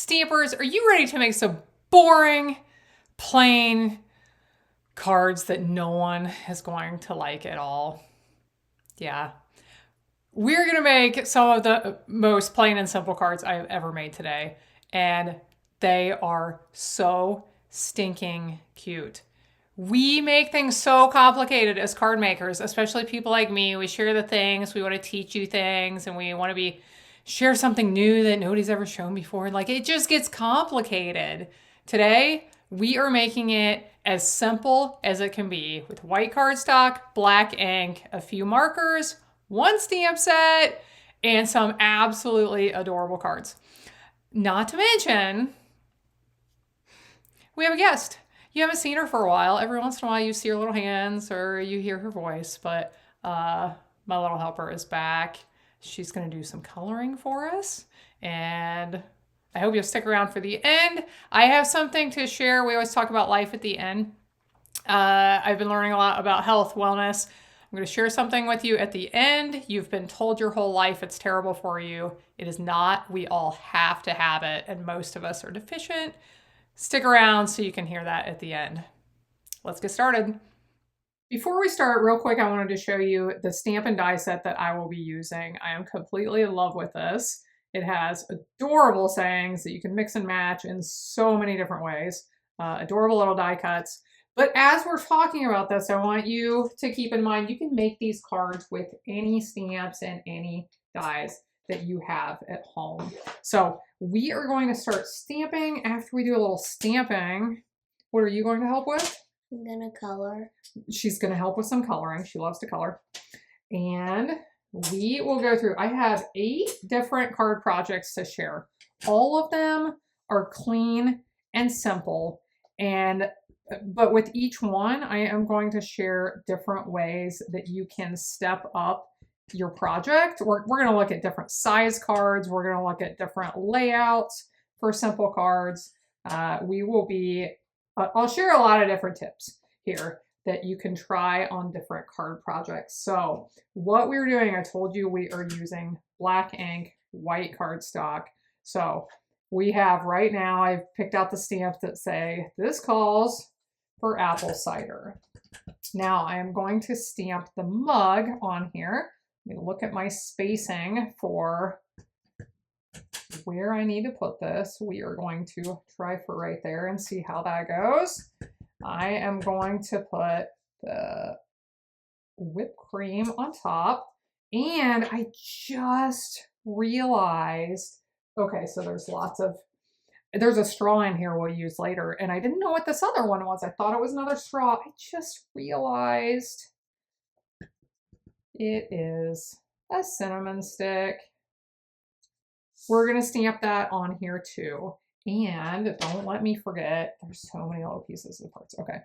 Stampers, are you ready to make some boring, plain cards that no one is going to like at all? Yeah. We're going to make some of the most plain and simple cards I've ever made today. And they are so stinking cute. We make things so complicated as card makers, especially people like me. We share the things, we want to teach you things, and we want to share something new that nobody's ever shown before. Like, it just gets complicated. Today, we are making it as simple as it can be with white cardstock, black ink, a few markers, one stamp set, and some absolutely adorable cards. Not to mention, we have a guest. You haven't seen her for a while. Every once in a while you see her little hands or you hear her voice, but my little helper is back. She's going to do some coloring for us, and I hope you'll stick around for the end. I have something to share. We always talk about life at the end. I've been learning a lot about health, wellness. I'm going to share something with you at the end. You've been told your whole life it's terrible for you. It is not. We all have to have it, and most of us are deficient. Stick around so you can hear that at the end. Let's get started. Before we start, real quick, I wanted to show you the stamp and die set that I will be using. I am completely in love with this. It has adorable sayings that you can mix and match in so many different ways. Adorable little die cuts. But as we're talking about this, I want you to keep in mind you can make these cards with any stamps and any dies that you have at home. So we are going to start stamping. After we do a little stamping, what are you going to help with? I'm gonna color. She's gonna help with some coloring. She loves to color. And we will go through, I have 8 different card projects to share. All of them are clean and simple. But with each one, I am going to share different ways that you can step up your project. We're going to look at different size cards. We're going to look at different layouts for simple cards. I'll share a lot of different tips here that you can try on different card projects. So what we're doing, I told you we are using black ink, white cardstock. So we have right now, I've picked out the stamps that say, this calls for apple cider. Now I am going to stamp the mug on here. Let me look at my spacing for where I need to put this. We are going to try for right there and see how that goes. I am going to put the whipped cream on top. And I just realized, okay, so there's a straw in here we'll use later. And I didn't know what this other one was. I thought it was another straw. I just realized it is a cinnamon stick. We're going to stamp that on here too. And don't let me forget, there's so many little pieces of parts. Okay,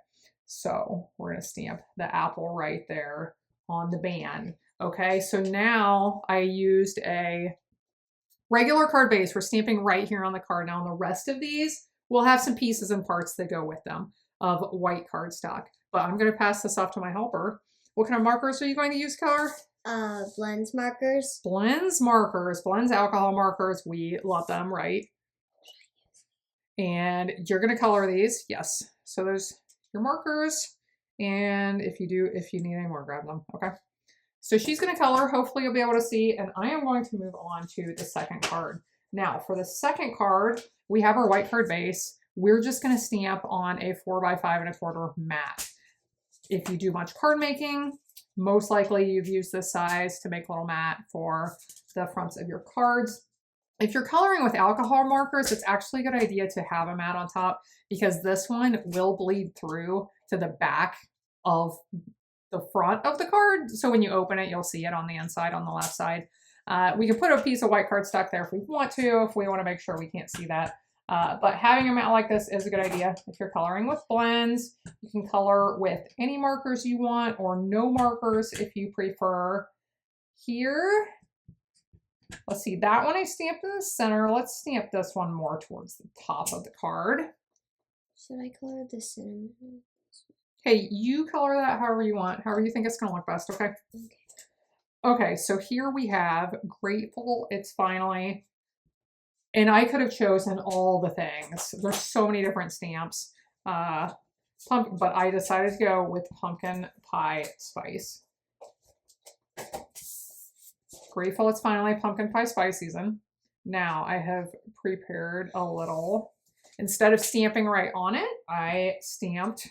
so we're going to stamp the apple right there on the band. Okay, so now I used a regular card base. We're stamping right here on the card. Now on the rest of these, we'll have some pieces and parts that go with them of white cardstock. But I'm going to pass this off to my helper. What kind of markers are you going to use, Color? Blends markers. Blends markers, blends alcohol markers. We love them, right? And you're going to color these. Yes. So there's your markers. And if you need any more, grab them. Okay. So she's going to color. Hopefully you'll be able to see. And I am going to move on to the second card. Now for the second card, we have our white card base. We're just going to stamp on a 4x5 1/4 mat. If you do much card making, most likely you've used this size to make a little mat for the fronts of your cards. If you're coloring with alcohol markers, it's actually a good idea to have a mat on top because this one will bleed through to the back of the front of the card. So when you open it, you'll see it on the inside, on the left side. We can put a piece of white cardstock there if we want to make sure we can't see that. But having a mat like this is a good idea. If you're coloring with blends, you can color with any markers you want or no markers if you prefer. Here, let's see, that one I stamped in the center. Let's stamp this one more towards the top of the card. Should I color the cinnamon? Hey, you color that however you want, however you think it's going to look best, okay? Okay, so here we have Grateful It's Finally And I could have chosen all the things. There's so many different stamps. But I decided to go with pumpkin pie spice. Grateful it's finally pumpkin pie spice season. Now I have prepared a little, instead of stamping right on it, I stamped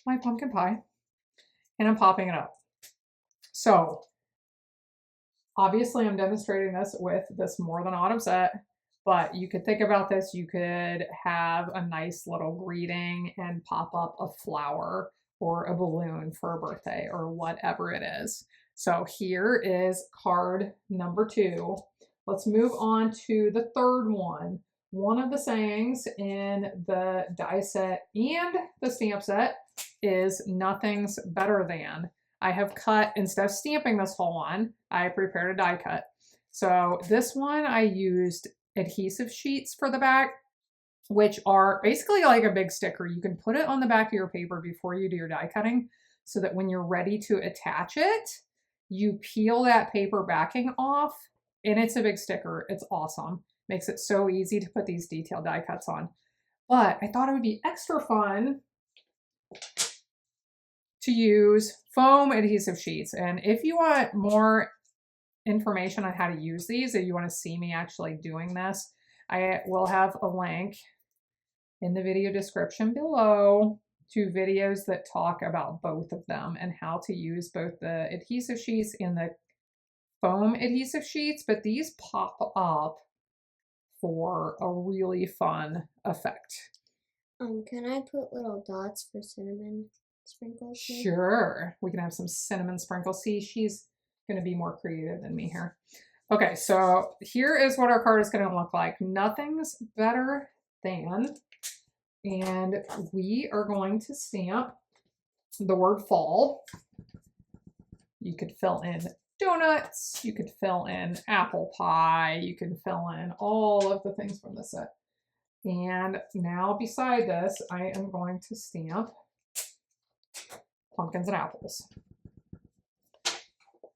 my pumpkin pie and I'm popping it up. So obviously I'm demonstrating this with this More Than Autumn set, but you could think about this. You could have a nice little greeting and pop up a flower or a balloon for a birthday or whatever it is. So here is card number 2. Let's move on to the third one. One of the sayings in the die set and the stamp set is nothing's better than. I have cut, instead of stamping this whole one, I prepared a die cut. So this one I used adhesive sheets for the back, which are basically like a big sticker. You can put it on the back of your paper before you do your die cutting so that when you're ready to attach it, you peel that paper backing off and it's a big sticker. It's awesome. Makes it so easy to put these detailed die cuts on. But I thought it would be extra fun to use foam adhesive sheets. And if you want more information on how to use these, if you want to see me actually doing this, I will have a link in the video description below to videos that talk about both of them and how to use both the adhesive sheets and the foam adhesive sheets, but these pop up for a really fun effect. Can I put little dots for cinnamon sprinkles? Maybe? Sure, we can have some cinnamon sprinkles. See, she's going to be more creative than me here. Okay, so here is what our card is going to look like. Nothing's better than, and we are going to stamp the word fall. You could fill in donuts, you could fill in apple pie, you can fill in all of the things from the set. And now beside this, I am going to stamp pumpkins and apples.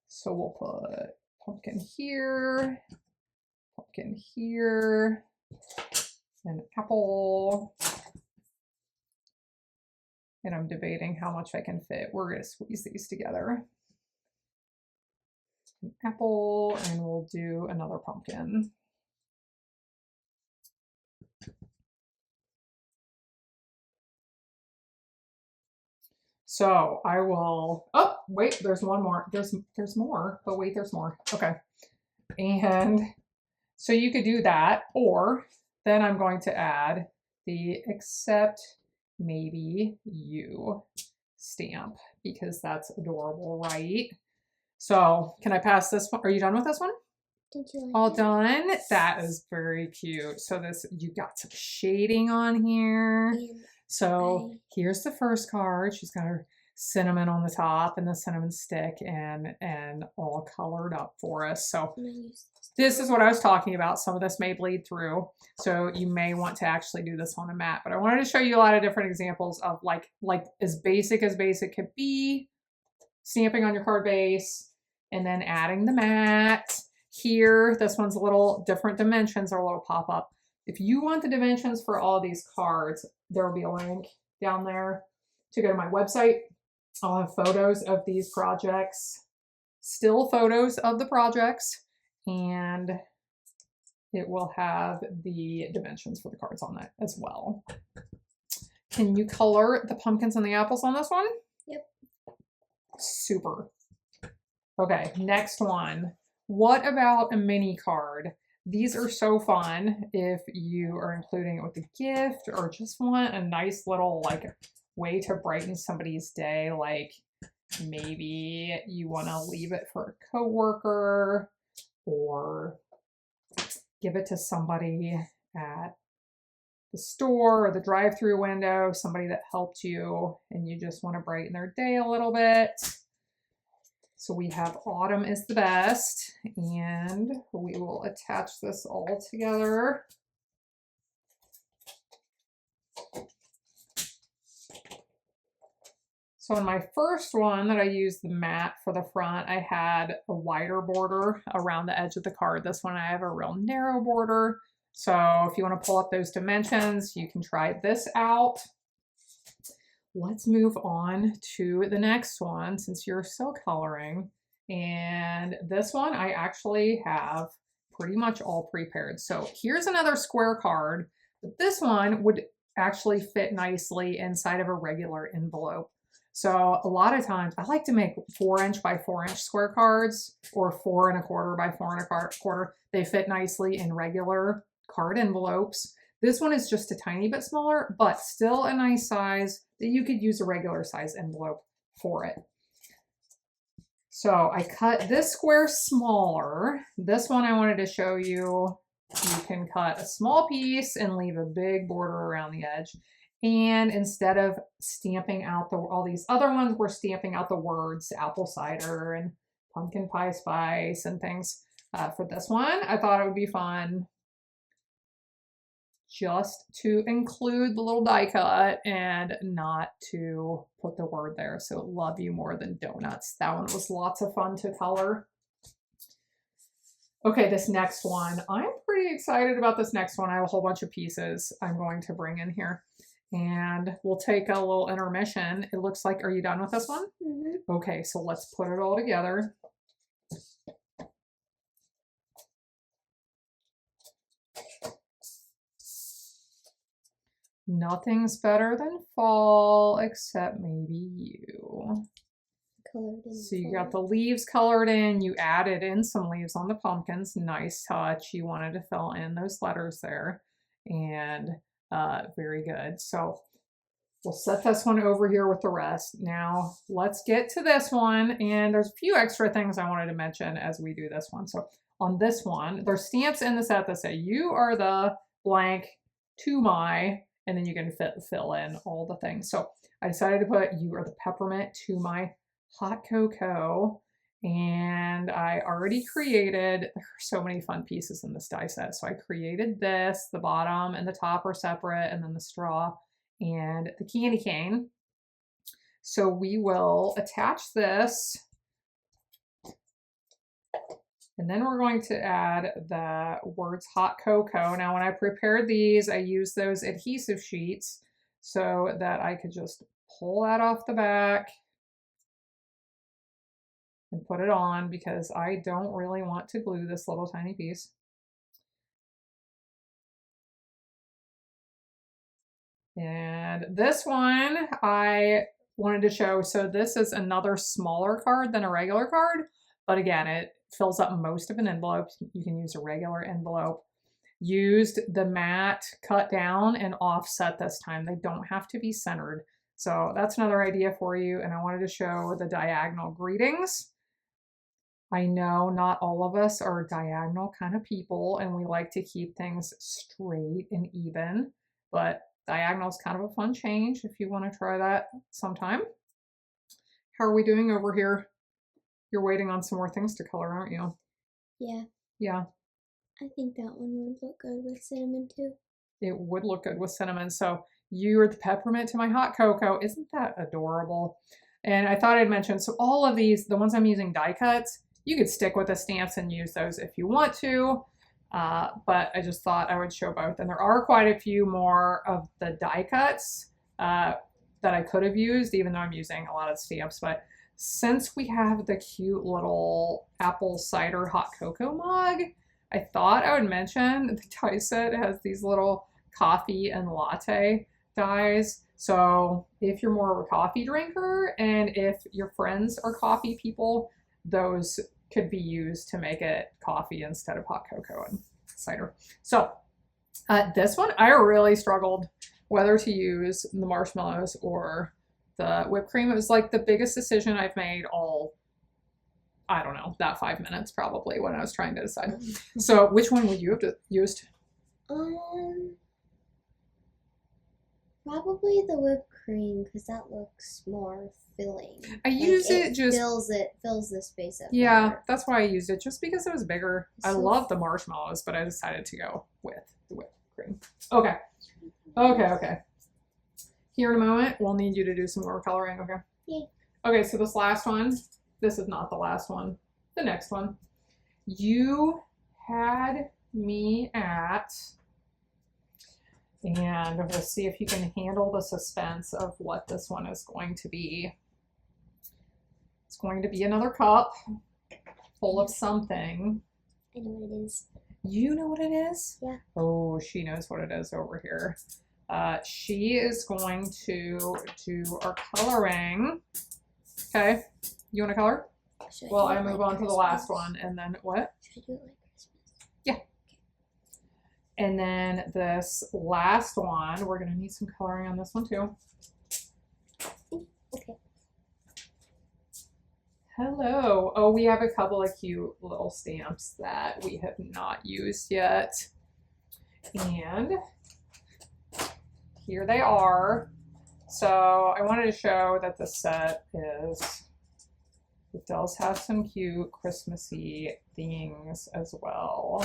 So we'll put pumpkin here, and apple. And I'm debating how much I can fit. We're going to squeeze these together. An apple, and we'll do another pumpkin. So I will, oh, wait, there's one more. There's more, but wait, there's more. Okay. And so you could do that, or then I'm going to add the except maybe you stamp because that's adorable, right? So can I pass this one? Are you done with this one? Did you like All it? done. That is very cute. So this, you got some shading on here. And So here's the first card. She's got her cinnamon on the top and the cinnamon stick and all colored up for us. So this is what I was talking about. Some of this may bleed through. So you may want to actually do this on a mat. But I wanted to show you a lot of different examples of like as basic could be, stamping on your card base and then adding the mat. Here, this one's a little different dimensions or a little pop-up. If you want the dimensions for all these cards, there will be a link down there to go to my website. I'll have photos of these projects, still photos of the projects, and it will have the dimensions for the cards on it as well. Can you color the pumpkins and the apples on this one? Yep. Super. Okay, next one. What about a mini card? These are so fun if you are including it with a gift or just want a nice little like way to brighten somebody's day. Like maybe you want to leave it for a coworker or give it to somebody at the store or the drive-through window, somebody that helped you and you just want to brighten their day a little bit. So we have autumn is the best, and we will attach this all together. So in my first one that I used the mat for the front, I had a wider border around the edge of the card. This one I have a real narrow border. So if you want to pull up those dimensions, you can try this out. Let's move on to the next one since you're still coloring. And this one I actually have pretty much all prepared. So here's another square card, but this one would actually fit nicely inside of a regular envelope. So a lot of times I like to make 4" by 4" square cards or 4 1/4 by 4 1/4. They fit nicely in regular card envelopes. This one is just a tiny bit smaller, but still a nice size that you could use a regular size envelope for it. So I cut this square smaller. This one I wanted to show you. You can cut a small piece and leave a big border around the edge. And instead of stamping out all these other ones, we're stamping out the words apple cider and pumpkin pie spice and things. For this one, I thought it would be fun just to include the little die cut and not to put the word there. So love you more than donuts. That one was lots of fun to color. Okay, this next one, I'm pretty excited about this next one. I have a whole bunch of pieces I'm going to bring in here. And we'll take a little intermission. It looks like, are you done with this one? Mm-hmm. Okay, so let's put it all together. Nothing's better than fall except maybe you. So you got the leaves colored in. You added in some leaves on the pumpkins. Nice touch. You wanted to fill in those letters there. And very good. So we'll set this one over here with the rest. Now let's get to this one. And there's a few extra things I wanted to mention as we do this one. So on this one, there's stamps in the set that say you are the blank to my, and then you can fill in all the things. So I decided to put you are the peppermint to my hot cocoa. And I already created, there are so many fun pieces in this die set. So I created this, the bottom and the top are separate, and then the straw and the candy cane. So we will attach this. And then we're going to add the words hot cocoa. Now, when I prepared these, I used those adhesive sheets so that I could just pull that off the back and put it on because I don't really want to glue this little tiny piece. And this one I wanted to show. So this is another smaller card than a regular card, but again, it fills up most of an envelope. You can use a regular envelope. Used the mat cut down and offset this time. They don't have to be centered. So that's another idea for you. And I wanted to show the diagonal greetings. I know not all of us are diagonal kind of people and we like to keep things straight and even, but diagonal is kind of a fun change if you want to try that sometime. How are we doing over here? You're waiting on some more things to color, aren't you? Yeah. Yeah. I think that one would look good with cinnamon too. It would look good with cinnamon. So you are the peppermint to my hot cocoa. Isn't that adorable? And I thought I'd mention, so all of these, the ones I'm using die cuts, you could stick with the stamps and use those if you want to. But I just thought I would show both. And there are quite a few more of the die cuts that I could have used, even though I'm using a lot of stamps. But since we have the cute little apple cider hot cocoa mug, I thought I would mention the die set has these little coffee and latte dies. So if you're more of a coffee drinker and if your friends are coffee people, those could be used to make it coffee instead of hot cocoa and cider. So this one, I really struggled whether to use the marshmallows or the whipped cream. It was like the biggest decision I've made all, I don't know, that 5 minutes probably when I was trying to decide. So which one would you have used? Probably the whipped cream because that looks more filling. I use like it just fills the space up. Yeah, better. that's why I used it, just because it was bigger. I So- love the marshmallows, but I decided to go with the whipped cream. Okay. Okay. Here in a moment, we'll need you to do some more coloring, okay? Yay. Okay, so this last one, this is not the last one, the next one. You had me at And we'll see if you can handle the suspense of what this one is going to be. It's going to be another cup full of something. I know what it is. You know what it is? Yeah. Oh, she knows what it is over here. She is going to do our coloring. Okay. You want to color? Well, I move on to the last one, and then what? Should I do it like Christmas? Yeah. And then this last one, we're going to need some coloring on this one too. Okay. Hello. Oh, we have a couple of cute little stamps that we have not used yet. And here they are. So I wanted to show that the set it does have some cute Christmassy things as well.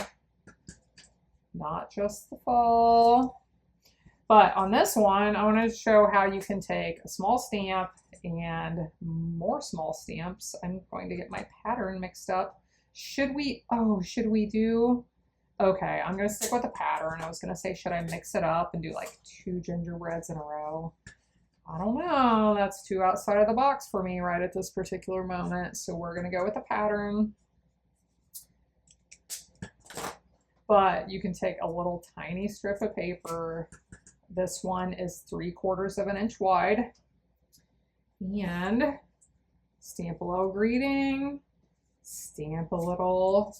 Not just the fall. But on this one, I want to show how you can take a small stamp and more small stamps. I'm going to get my pattern mixed up. Should we do, okay, I'm going to stick with the pattern. I was going to say, should I mix it up and do like 2 gingerbreads in a row? I don't know. That's too outside of the box for me right at this particular moment. So we're going to go with the pattern. But you can take a little tiny strip of paper. This one is 3/4 of an inch wide. And stamp a little greeting, stamp a little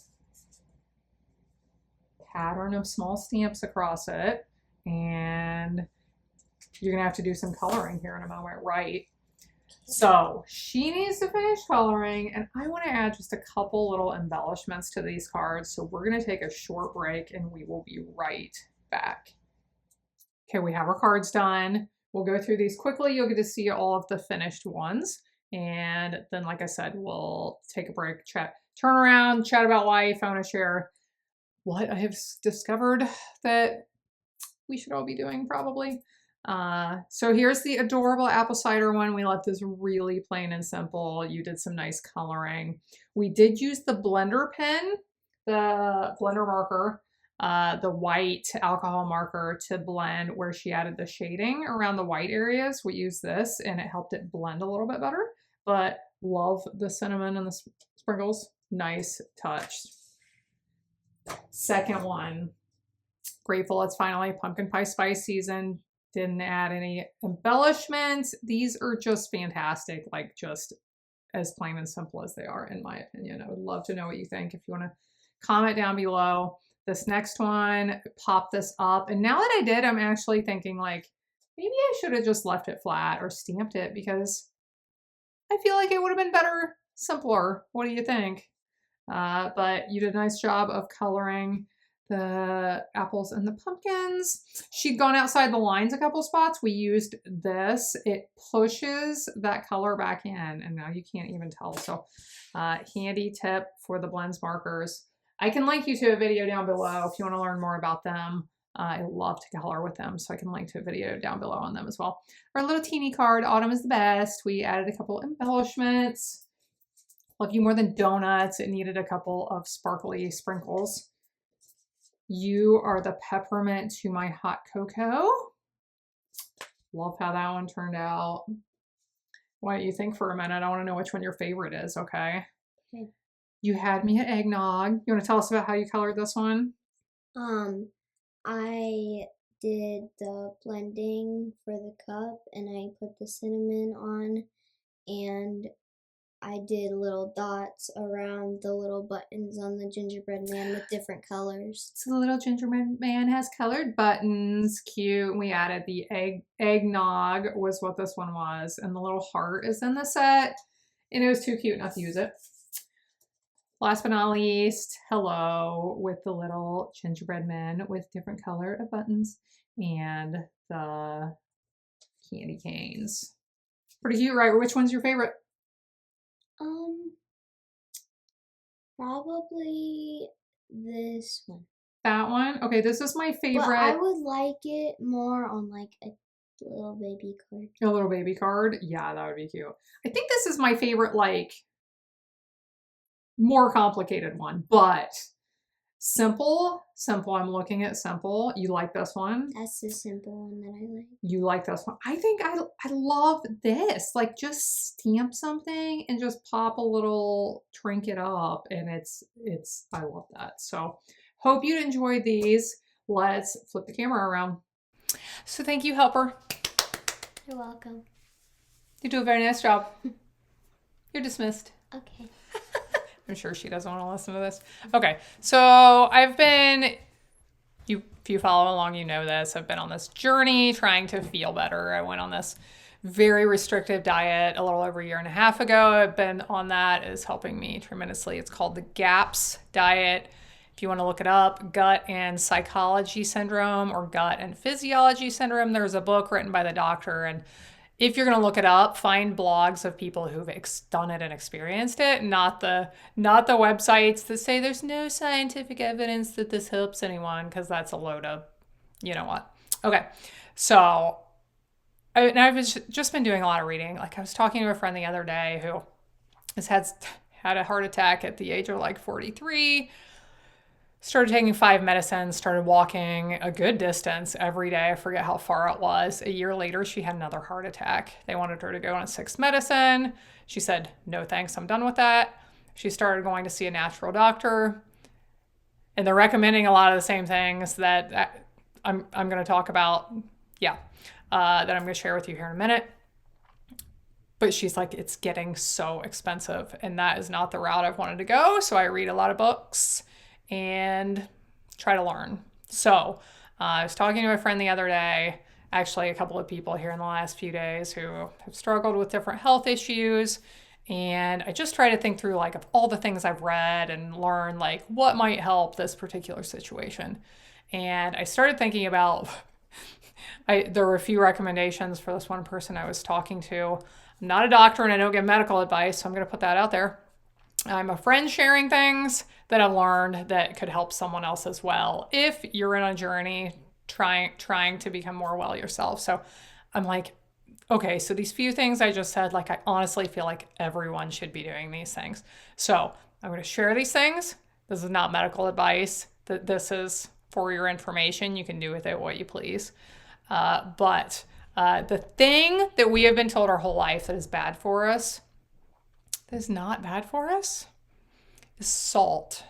pattern of small stamps across it. And you're gonna have to do some coloring here in a moment, right? So she needs to finish coloring, and I want to add just a couple little embellishments to these cards. So we're going to take a short break and we will be right back. Okay, we have our cards done. We'll go through these quickly. You'll get to see all of the finished ones. And then, like I said, we'll take a break, chat, turn around, chat about life. I want to share what I have discovered that we should all be doing probably. So here's the adorable apple cider one. We left this really plain and simple. You did some nice coloring. We did use the blender pen, the blender marker, the white alcohol marker to blend where she added the shading around the white areas. We used this and it helped it blend a little bit better, but love the cinnamon and the sprinkles. Nice touch. Second one, grateful it's finally pumpkin pie spice season. Didn't add any embellishments. These are just fantastic, like just as plain and simple as they are, in my opinion. I would love to know what you think. If you want to comment down below. This next one, pop this up. And now that I did, I'm actually thinking like, maybe I should have just left it flat or stamped it because I feel like it would have been better, simpler. What do you think? But you did a nice job of coloring the apples and the pumpkins. She'd gone outside the lines a couple spots. We used this. It pushes that color back in, and now you can't even tell. So handy tip for the blends markers. I can link you to a video down below if you want to learn more about them. I love to color with them, so I can link to a video down below on them as well. Our little teeny card, Autumn is the best. We added a couple embellishments. Love you more than donuts. It needed a couple of sparkly sprinkles. You are the peppermint to my hot cocoa. Love how that one turned out. Why don't you think for a minute? I want to know which one your favorite is, okay? Okay. You had me at eggnog. You want to tell us about how you colored this one? I did the blending for the cup and I put the cinnamon on and I did little dots around the little buttons on the gingerbread man with different colors. So the little gingerbread man has colored buttons. Cute. We added the eggnog was what this one was. And the little heart is in the set. And it was too cute not to use it. Last but not least, hello with the little gingerbread men with different color of buttons and the candy canes. Pretty cute, right? Which one's your favorite? Probably this one. That one? Okay, this is my favorite. But I would like it more on like a little baby card. A little baby card? Yeah, that would be cute. I think this is my favorite, like, more complicated one, but Simple, simple. I'm looking at simple. You like this one? That's the simple one that I like. You like this one? I think I love this. Like just stamp something and just pop a little trinket up, and it's I love that. So hope you enjoyed these. Let's flip the camera around. So thank you, helper. You're welcome. You do a very nice job. You're dismissed. Okay. I'm sure she doesn't want to listen to this. Okay, so if you follow along, you know this. I've been on this journey trying to feel better. I went on this very restrictive diet a little over a year and a half ago. I've been on that. It's helping me tremendously. It's called the GAPS diet. If you want to look it up, gut and psychology syndrome or gut and physiology syndrome. There's a book written by the doctor, and if you're going to look it up, find blogs of people who've done it and experienced it, not the websites that say there's no scientific evidence that this helps anyone, because that's a load of, you know what. Okay, so I've just been doing a lot of reading. Like I was talking to a friend the other day who has had a heart attack at the age of like 43. Started taking 5 medicines, started walking a good distance every day. I forget how far it was. A year later, she had another heart attack. They wanted her to go on a 6th medicine. She said, no thanks, I'm done with that. She started going to see a natural doctor. And they're recommending a lot of the same things that I'm going to talk about. Yeah, that I'm going to share with you here in a minute. But she's like, it's getting so expensive. And that is not the route I've wanted to go. So I read a lot of books and try to learn. So I was talking to a friend the other day, actually a couple of people here in the last few days who have struggled with different health issues. And I just try to think through like of all the things I've read and learned, like what might help this particular situation. And I started thinking about, there were a few recommendations for this one person I was talking to. I'm not a doctor and I don't give medical advice, so I'm going to put that out there. I'm a friend sharing things that I've learned that could help someone else as well if you're in a journey trying to become more well yourself. So I'm like, okay, so these few things I just said, like I honestly feel like everyone should be doing these things. So I'm going to share these things. This is not medical advice. This is for your information. You can do with it what you please. But the thing that we have been told our whole life that is bad for us, that is not bad for us, is salt.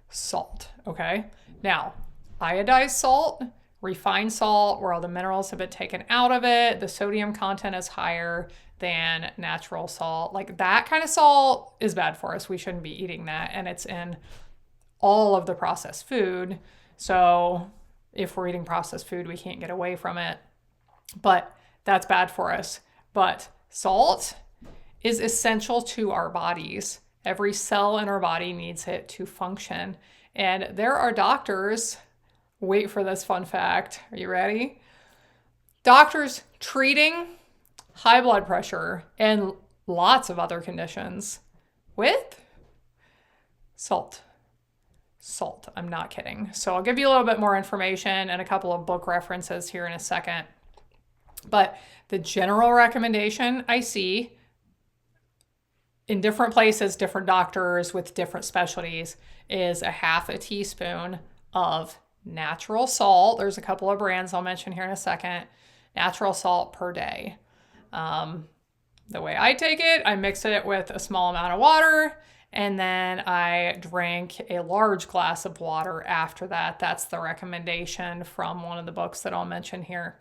Salt, okay? Now, iodized salt, refined salt, where all the minerals have been taken out of it, the sodium content is higher than natural salt. Like that kind of salt is bad for us. We shouldn't be eating that. And it's in all of the processed food. So if we're eating processed food, we can't get away from it. But that's bad for us. But salt is essential to our bodies. Every cell in our body needs it to function. And there are doctors, wait for this fun fact. Are you ready? Doctors treating high blood pressure and lots of other conditions with salt. Salt. I'm not kidding. So I'll give you a little bit more information and a couple of book references here in a second. But the general recommendation I see in different places, different doctors with different specialties, is a half a teaspoon of natural salt. There's a couple of brands I'll mention here in a second. Natural salt per day. The way I take it, I mix it with a small amount of water, and then I drink a large glass of water after that. That's the recommendation from one of the books that I'll mention here.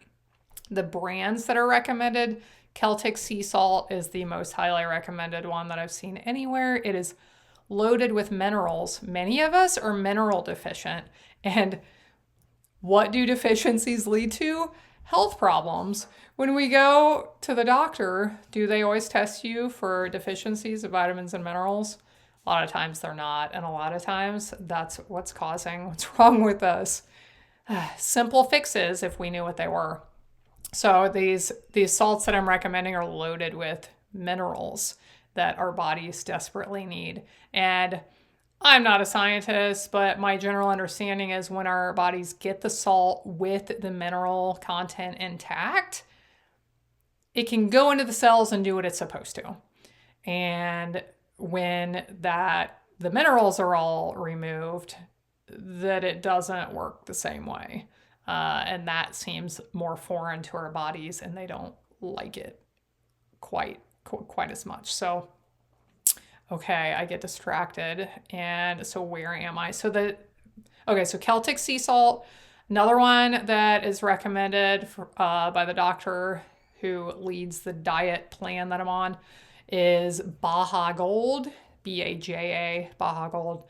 The brands that are recommended, Celtic sea salt is the most highly recommended one that I've seen anywhere. It is loaded with minerals. Many of us are mineral deficient. And what do deficiencies lead to? Health problems. When we go to the doctor, do they always test you for deficiencies of vitamins and minerals? A lot of times they're not. And a lot of times that's what's wrong with us. Simple fixes if we knew what they were. So these salts that I'm recommending are loaded with minerals that our bodies desperately need. And I'm not a scientist, but my general understanding is when our bodies get the salt with the mineral content intact, it can go into the cells and do what it's supposed to. And when the minerals are all removed, that it doesn't work the same way. And that seems more foreign to our bodies, and they don't like it quite as much. So, okay, I get distracted. And so where am I? So Celtic sea salt, another one that is recommended by the doctor who leads the diet plan that I'm on, is Baja Gold, BAJA, Baja Gold.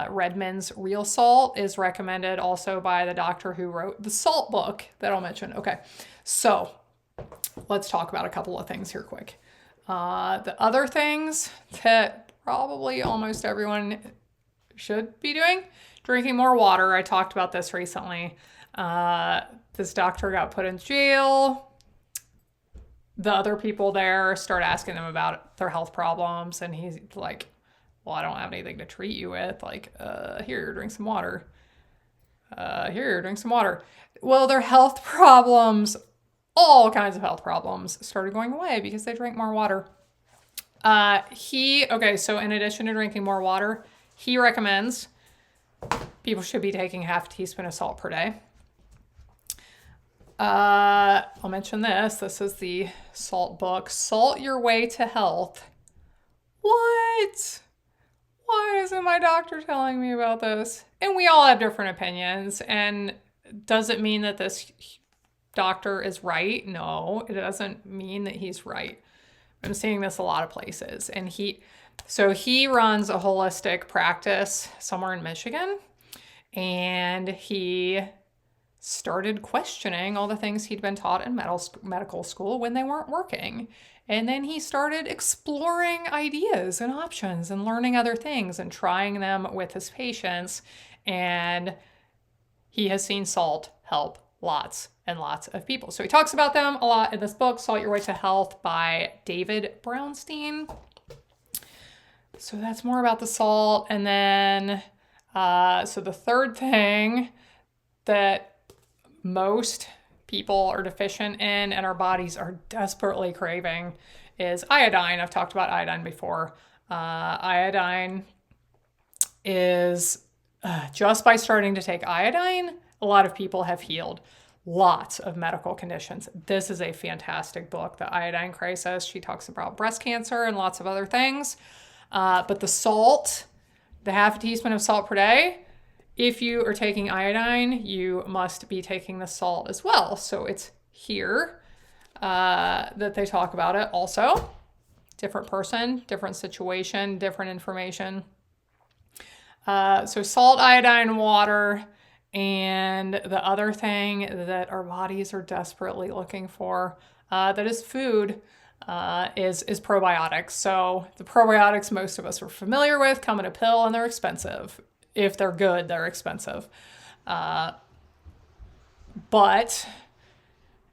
Redmond's Real Salt is recommended also by the doctor who wrote the salt book that I'll mention. Okay, so let's talk about a couple of things here quick. The other things that probably almost everyone should be doing, drinking more water. I talked about this recently. This doctor got put in jail. The other people there start asking them about their health problems, and he's like, well, I don't have anything to treat you with. Like, here, drink some water. Here, drink some water. Well, their health problems, all kinds of health problems, started going away because they drank more water. So in addition to drinking more water, he recommends people should be taking half a teaspoon of salt per day. I'll mention this. This is the salt book, Salt Your Way to Health. What? Why isn't my doctor telling me about this? And we all have different opinions. And does it mean that this doctor is right? No, it doesn't mean that he's right. I'm seeing this a lot of places. And he runs a holistic practice somewhere in Michigan. And he started questioning all the things he'd been taught in medical school when they weren't working. And then he started exploring ideas and options and learning other things and trying them with his patients. And he has seen salt help lots and lots of people. So he talks about them a lot in this book, Salt Your Way to Health by David Brownstein. So that's more about the salt. And then, so the third thing that most people are deficient in and our bodies are desperately craving is iodine. I've talked about iodine before. Iodine is, just by starting to take iodine, a lot of people have healed lots of medical conditions. This is a fantastic book, The Iodine Crisis. She talks about breast cancer and lots of other things. But the salt, the half a teaspoon of salt per day, if you are taking iodine, you must be taking the salt as well. So it's here that they talk about it also. Different person, different situation, different information. So salt, iodine, water, and the other thing that our bodies are desperately looking for, that is food, is probiotics. So the probiotics most of us are familiar with come in a pill, and they're expensive. If they're good, they're expensive. But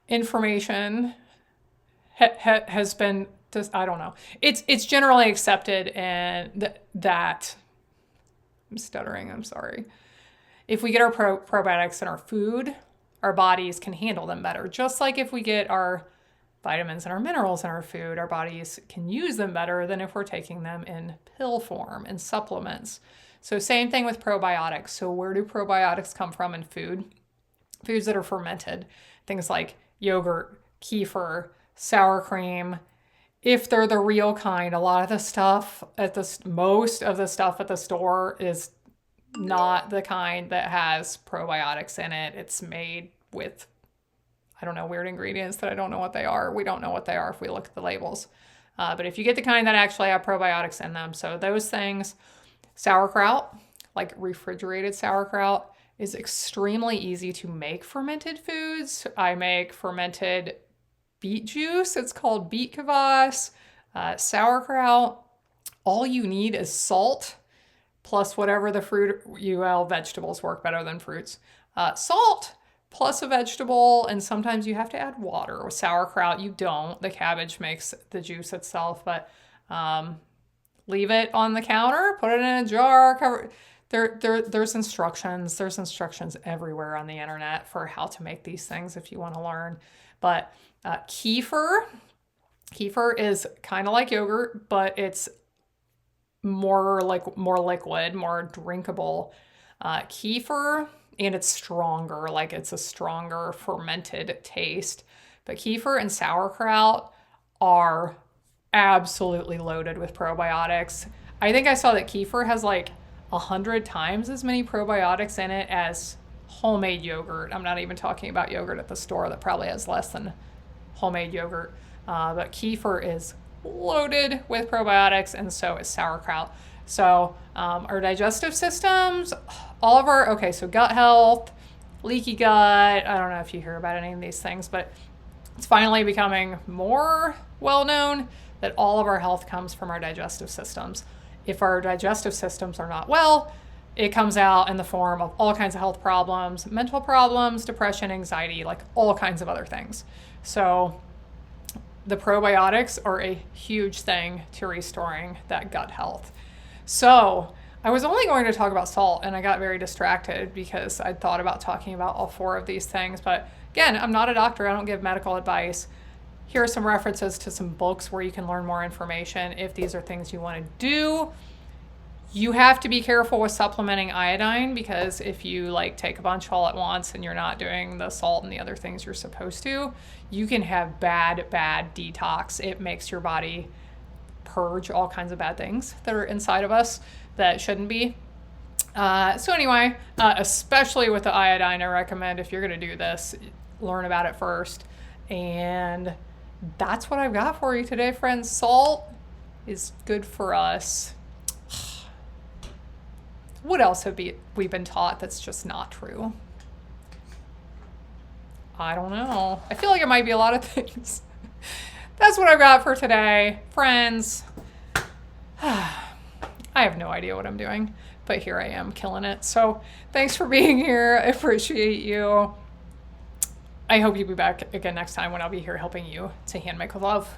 information has been, I don't know. It's generally accepted and that, I'm stuttering, I'm sorry. If we get our probiotics in our food, our bodies can handle them better. Just like if we get our vitamins and our minerals in our food, our bodies can use them better than if we're taking them in pill form and supplements. So same thing with probiotics. So where do probiotics come from in food? Foods that are fermented. Things like yogurt, kefir, sour cream. If they're the real kind, a lot of the stuff most of the stuff at the store is not the kind that has probiotics in it. It's made with, I don't know, weird ingredients that I don't know what they are. We don't know what they are if we look at the labels. But if you get the kind that actually have probiotics in them, so those things. Sauerkraut, like refrigerated sauerkraut, is extremely easy to make fermented foods. I make fermented beet juice. It's called beet kvass. Sauerkraut, all you need is salt plus whatever the fruit, vegetables work better than fruits. Salt plus a vegetable, and sometimes you have to add water. With sauerkraut, you don't. The cabbage makes the juice itself, but leave it on the counter, put it in a jar, cover. There's instructions. There's instructions everywhere on the internet for how to make these things if you want to learn. But kefir is kind of like yogurt, but it's more liquid, more drinkable. Kefir, and it's stronger, like it's a stronger fermented taste. But kefir and sauerkraut are absolutely loaded with probiotics. I think I saw that kefir has like 100 times as many probiotics in it as homemade yogurt. I'm not even talking about yogurt at the store that probably has less than homemade yogurt. But kefir is loaded with probiotics, and so is sauerkraut. So our digestive systems, all of our, okay, so gut health, leaky gut. I don't know if you hear about any of these things, but it's finally becoming more well known that all of our health comes from our digestive systems. If our digestive systems are not well, it comes out in the form of all kinds of health problems, mental problems, depression, anxiety, like all kinds of other things. So the probiotics are a huge thing to restoring that gut health. So I was only going to talk about salt, and I got very distracted because I thought about talking about all four of these things. But again, I'm not a doctor. I don't give medical advice. Here are some references to some books where you can learn more information if these are things you want to do. You have to be careful with supplementing iodine, because if you like take a bunch all at once and you're not doing the salt and the other things you're supposed to, you can have bad detox. It makes your body purge all kinds of bad things that are inside of us that shouldn't be. So anyway, especially with the iodine, I recommend, if you're going to do this, learn about it first. And that's what I've got for you today, friends. Salt is good for us. What else have we been taught that's just not true? I don't know. I feel like it might be a lot of things. That's what I've got for today, friends. I have no idea what I'm doing, but here I am killing it. So thanks for being here. I appreciate you. I hope you'll be back again next time when I'll be here helping you to hand make with love.